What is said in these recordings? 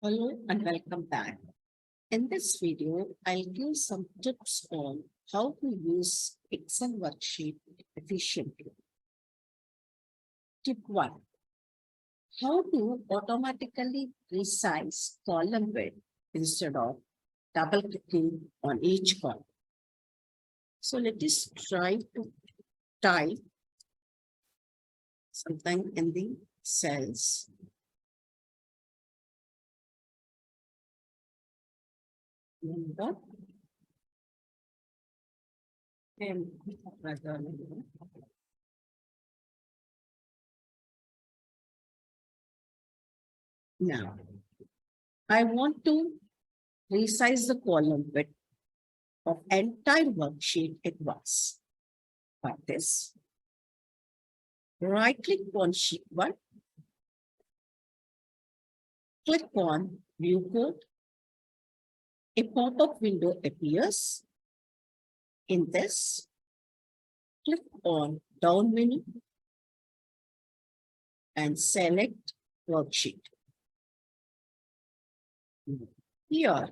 Hello and welcome back. In this video, I'll give some tips on how to use Excel worksheet efficiently. Tip 1. How to automatically resize column width instead of double clicking on each column. So let us try to type something in the cells. Number and rather now I want to resize the column width of entire worksheet at once. For this, right click on sheet 1, click on view code. A pop-up window appears. In this, click on down menu and select worksheet. Here,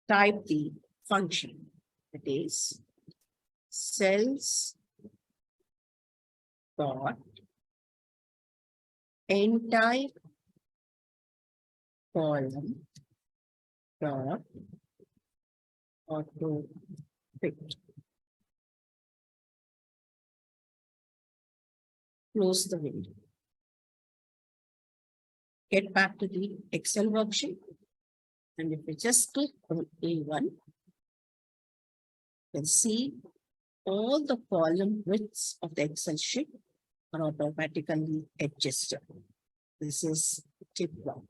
type the function, that is cells dot entire column dot auto fit. Close the window. Get back to the Excel worksheet. And if we just click on A1, you can see all the column widths of the Excel sheet are automatically adjusted. This is tip 1.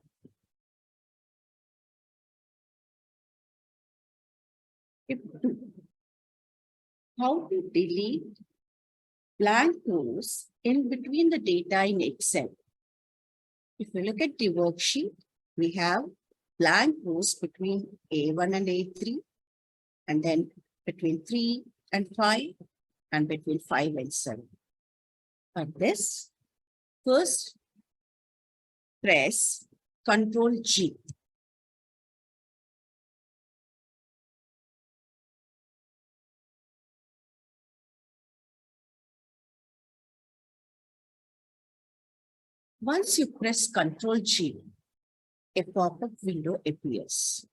Tip 2. How to delete blank rows in between the data in Excel. If we look at the worksheet, we have blank rows between A1 and A3, and then between 3 and 5, and between 5 and 7. For this, first press Ctrl G. Once you press Ctrl G, a pop-up window appears.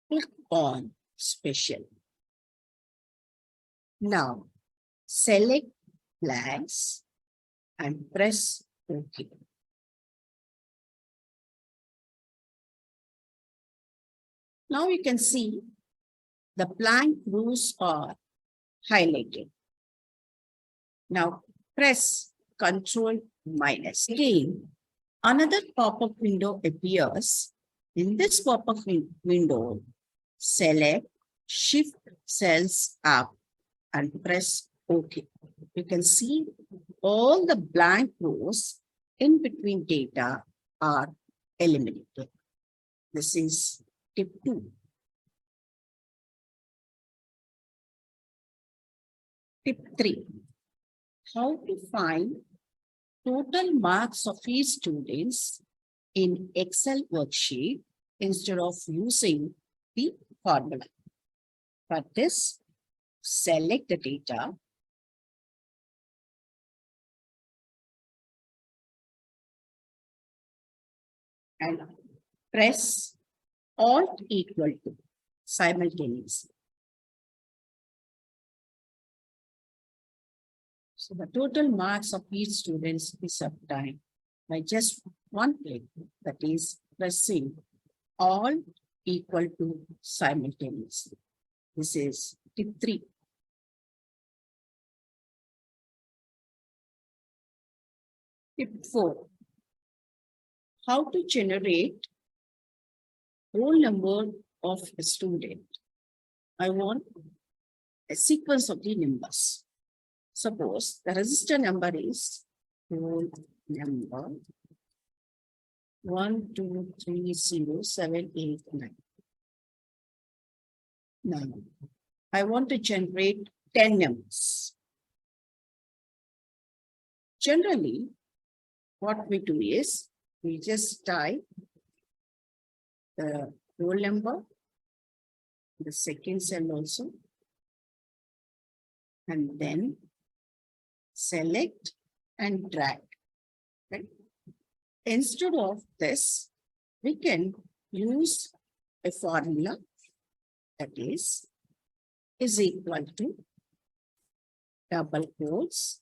Click on Special. Now, select blanks and press OK. Now you can see the blank rows are highlighted. Now press Ctrl minus. Again, another pop-up window appears. In this pop-up window, select Shift Cells Up and press OK. You can see all the blank rows in between data are eliminated. This is tip 2. Tip 3. How to find total marks of each students in Excel worksheet instead of using the formula. For this, select the data and press Alt equal to simultaneously. So the total marks of each student is obtained by just one click, that is pressing Alt equal to simultaneously. This is tip 3. Tip 4. How to generate roll number of a student. I want a sequence of the numbers. Suppose the register number is roll number 1, 2, 3, 0, 7, 8, 9. Now, I want to generate 10 numbers. Generally, what we do is we just type the roll number, the second cell also, and then select and drag. Right? Instead of this, we can use a formula that is equal to double quotes.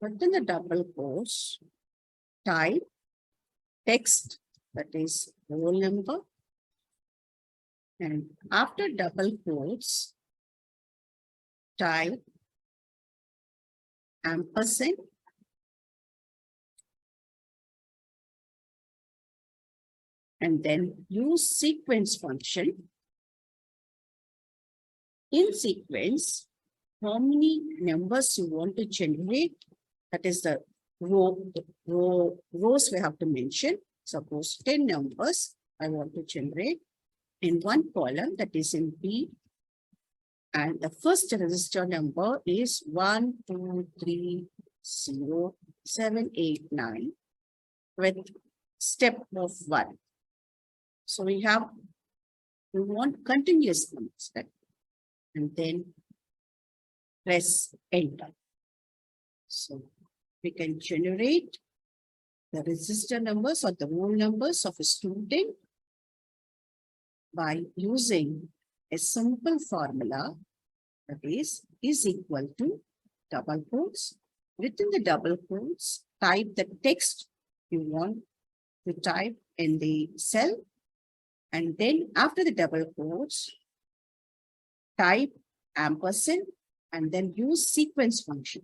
Within the double quotes, type text that is roll number, and after double quotes, type ampersand, and then use sequence function. In sequence, how many numbers you want to generate, that is the rows we have to mention. Suppose 10 numbers I want to generate in one column, that is in B. And the first register number is 1, 2, 3, 0, 7, 8, 9 with step of 1. So we want continuous numbers, right? And then press enter. So we can generate the register numbers or the roll numbers of a student by using a simple formula, that is equal to double quotes. Within the double quotes, type the text you want to type in the cell, and then after the double quotes, type ampersand and then use sequence function.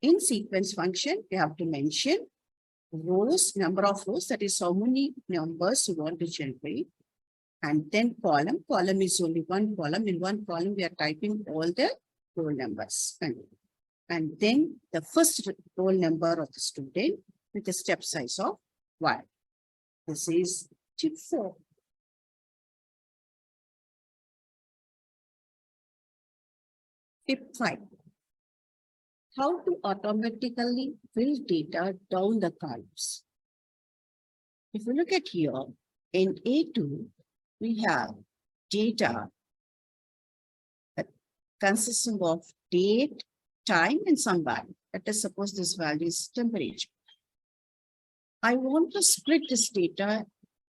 In sequence function, you have to mention rows, number of rows, that is how many numbers you want to generate. And then column is only one column. In one column, we are typing all the roll numbers. And then the first roll number of the student with a step size of 1. This is tip 4. Tip 5. How to automatically fill data down the columns. If you look at here, in A2, we have data that consisting of date, time, and some value. Let us suppose this value is temperature. I want to split this data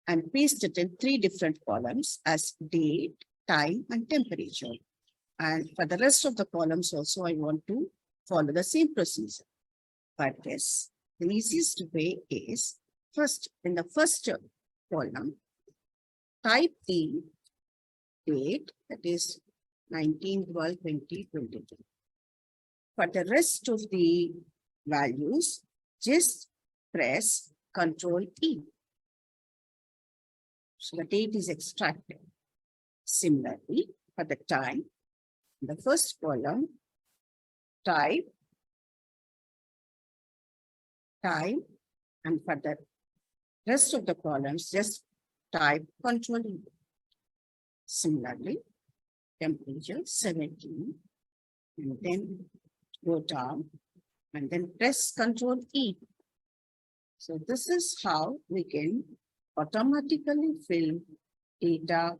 and paste it in 3 different columns as date, time, and temperature. And for the rest of the columns also, I want to follow the same procedure. But yes, the easiest way is first, in the first column, type the date, that is 19/12/2022. For the rest of the values, just press Ctrl E. So the date is extracted. Similarly, for the time, in the first column, type time, and for the rest of the columns, just type Ctrl E. Similarly, temperature 17, and then go down, and then press Ctrl E. So this is how we can automatically fill data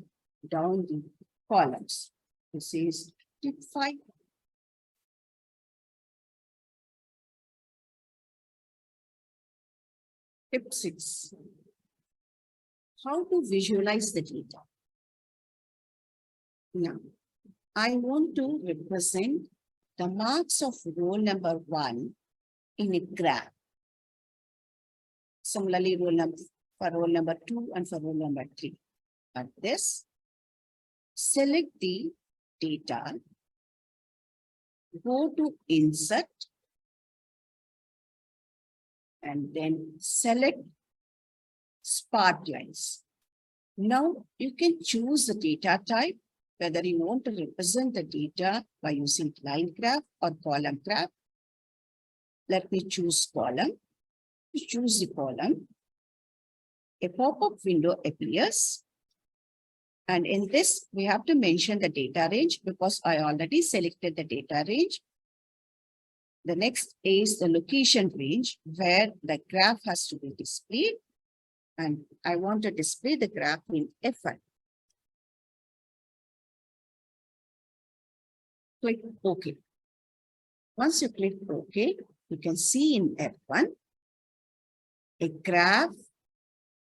down the columns. This is tip 5. Tip 6. How to visualize the data. Now, I want to represent the marks of roll number 1 in a graph. Similarly, for roll number 2 and for roll number 3. But this, select the data, go to insert, and then select sparklines. Now you can choose the data type, whether you want to represent the data by using line graph or column graph. Let me choose column. Choose the column. A pop-up window appears. And in this, we have to mention the data range because I already selected the data range. The next is the location range where the graph has to be displayed. and I want to display the graph in F1. Click OK. Once you click OK, you can see in F1 a graph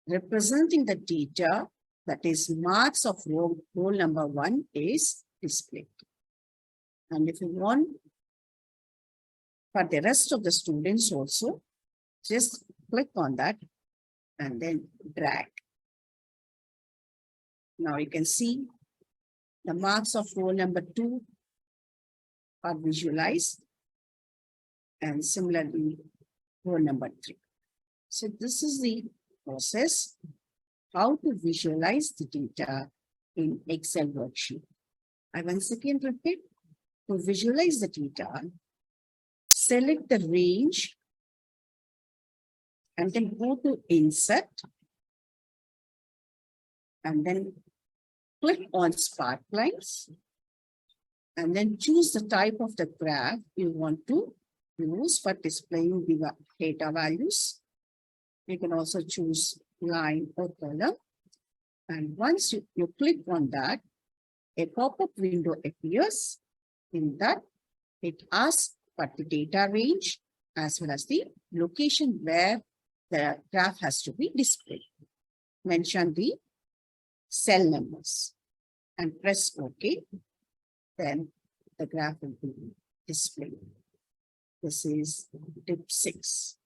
representing the data, that is marks of roll number 1 is displayed. And if you want for the rest of the students also, just click on that and then drag. Now you can see the marks of roll number 2 are visualized, and similarly roll number 3. So this is the process how to visualize the data in Excel worksheet. I once again repeat, to visualize the data, select the range and then go to Insert and then click on Sparklines and then choose the type of the graph you want to use for displaying the data values. You can also choose line or column. And once you click on that, a pop-up window appears. In that, it asks for the data range as well as the location where the graph has to be displayed. Mention the cell numbers and press OK. Then the graph will be displayed. This is tip 6.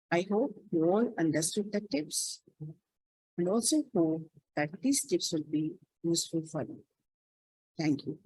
I hope you all understood the tips and also hope that these tips will be useful for you. Thank you.